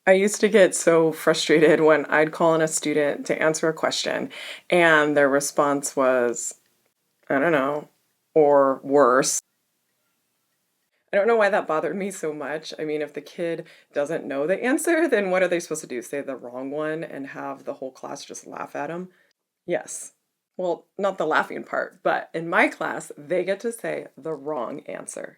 I used to get so frustrated when I'd call on a student to answer a question and their response was, I don't know, or worse. I don't know why that bothered me so much. I mean, if the kid doesn't know the answer, then what are they supposed to do? Say the wrong one and have the whole class just laugh at them? Yes. Well, not the laughing part, but in my class, they get to say the wrong answer.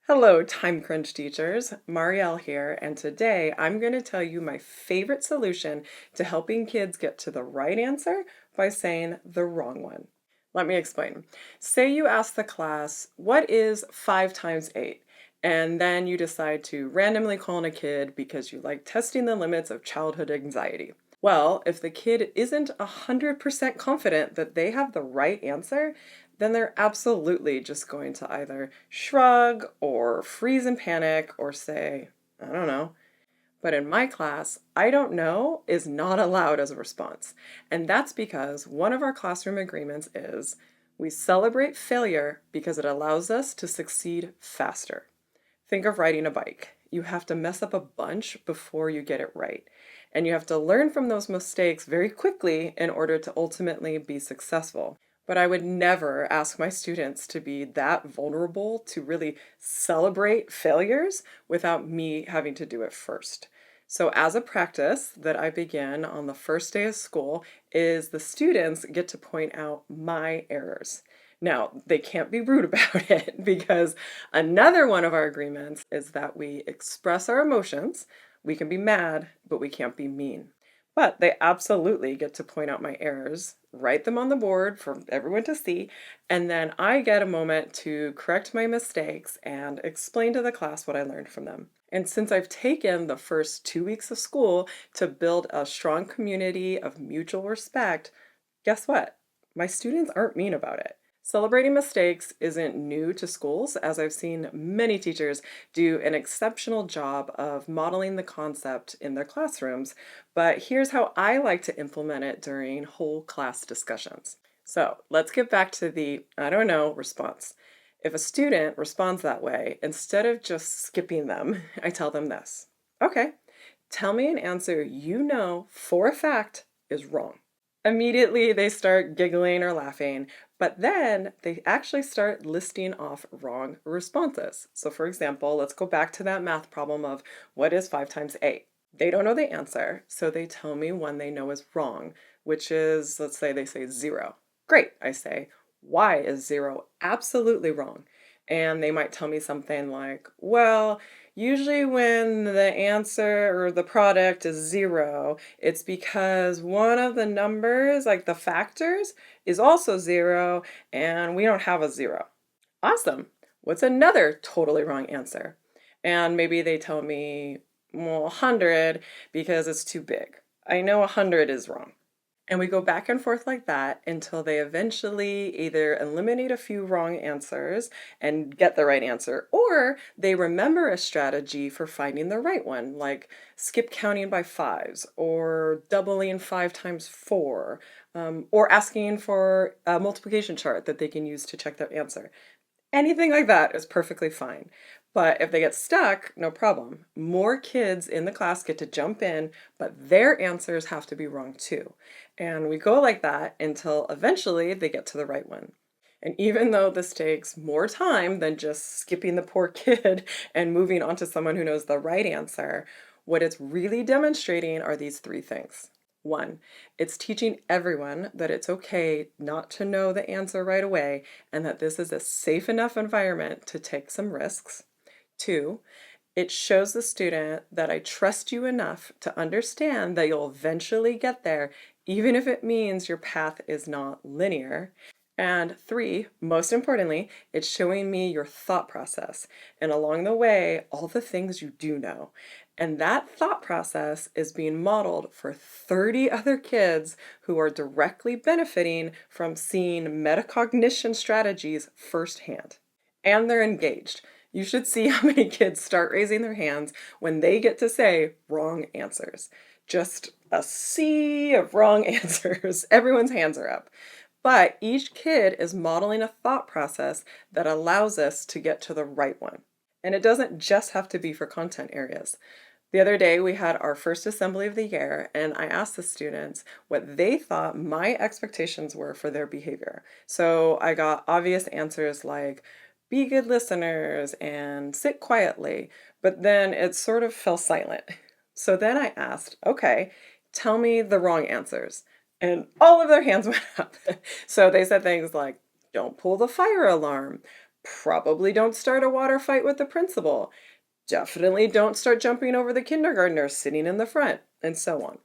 Hello, Time Crunch teachers. Marielle here, and today I'm going to tell you my favorite solution to helping kids get to the right answer by saying the wrong one. Let me explain. Say you ask the class, what is 5 times 8? And then you decide to randomly call in a kid because you like testing the limits of childhood anxiety. Well, if the kid isn't 100% confident that they have the right answer, then they're absolutely just going to either shrug or freeze in panic or say, I don't know. But in my class, I don't know is not allowed as a response. And that's because one of our classroom agreements is we celebrate failure because it allows us to succeed faster. Think of riding a bike. You have to mess up a bunch before you get it right. And you have to learn from those mistakes very quickly in order to ultimately be successful. But I would never ask my students to be that vulnerable to really celebrate failures without me having to do it first. So, as a practice that I begin on the first day of school, is the students get to point out my errors. Now, they can't be rude about it because another one of our agreements is that we express our emotions. We can be mad, but we can't be mean. But they absolutely get to point out my errors, write them on the board for everyone to see, and then I get a moment to correct my mistakes and explain to the class what I learned from them. And since I've taken the first 2 weeks of school to build a strong community of mutual respect, guess what? My students aren't mean about it. Celebrating mistakes isn't new to schools, as I've seen many teachers do an exceptional job of modeling the concept in their classrooms, but here's how I like to implement it during whole class discussions. So let's get back to the I don't know response. If a student responds that way, instead of just skipping them, I tell them this. Okay, tell me an answer you know for a fact is wrong. Immediately they start giggling or laughing, but then they actually start listing off wrong responses. So, for example, let's go back to that math problem of what is 5 times 8? They don't know the answer, so they tell me one they know is wrong, which is, let's say they say 0. Great, I say, why is 0 absolutely wrong? And they might tell me something like, well, usually when the answer or the product is 0, it's because one of the numbers, like the factors, is also 0, and we don't have a 0. Awesome. What's another totally wrong answer? And maybe they tell me, well, 100 because it's too big. I know 100 is wrong. And we go back and forth like that until they eventually either eliminate a few wrong answers and get the right answer, or they remember a strategy for finding the right one, like skip counting by fives, or doubling 5 times 4, or asking for a multiplication chart that they can use to check their answer. Anything like that is perfectly fine. But if they get stuck, no problem. More kids in the class get to jump in, but their answers have to be wrong too. And we go like that until eventually they get to the right one. And even though this takes more time than just skipping the poor kid and moving on to someone who knows the right answer, what it's really demonstrating are these 3 things. One, it's teaching everyone that it's okay not to know the answer right away and that this is a safe enough environment to take some risks. Two, it shows the student that I trust you enough to understand that you'll eventually get there, even if it means your path is not linear. And three, most importantly, it's showing me your thought process and along the way, all the things you do know. And that thought process is being modeled for 30 other kids who are directly benefiting from seeing metacognition strategies firsthand. And they're engaged. You should see how many kids start raising their hands when they get to say wrong answers. Just a sea of wrong answers. Everyone's hands are up. But each kid is modeling a thought process that allows us to get to the right one. And it doesn't just have to be for content areas. The other day, we had our first assembly of the year, and I asked the students what they thought my expectations were for their behavior. So I got obvious answers like, be good listeners and sit quietly, but then it sort of fell silent. So then I asked, okay, tell me the wrong answers. And all of their hands went up. So they said things like, don't pull the fire alarm, probably don't start a water fight with the principal. Definitely don't start jumping over the kindergartner sitting in the front, and so on.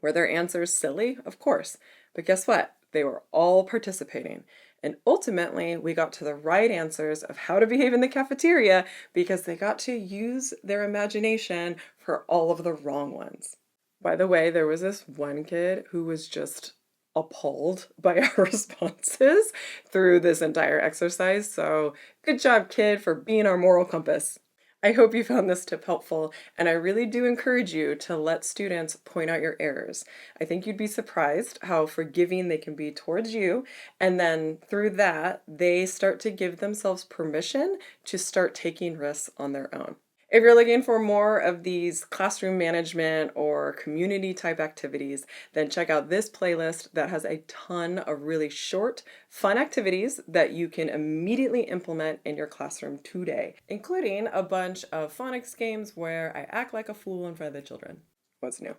Were their answers silly? Of course. But guess what? They were all participating. And ultimately, we got to the right answers of how to behave in the cafeteria because they got to use their imagination for all of the wrong ones. By the way, there was this one kid who was just appalled by our responses through this entire exercise. So, good job, kid, for being our moral compass. I hope you found this tip helpful, and I really do encourage you to let students point out your errors. I think you'd be surprised how forgiving they can be towards you, and then through that, they start to give themselves permission to start taking risks on their own. If you're looking for more of these classroom management or community type activities, then check out this playlist that has a ton of really short, fun activities that you can immediately implement in your classroom today, including a bunch of phonics games where I act like a fool in front of the children. What's new?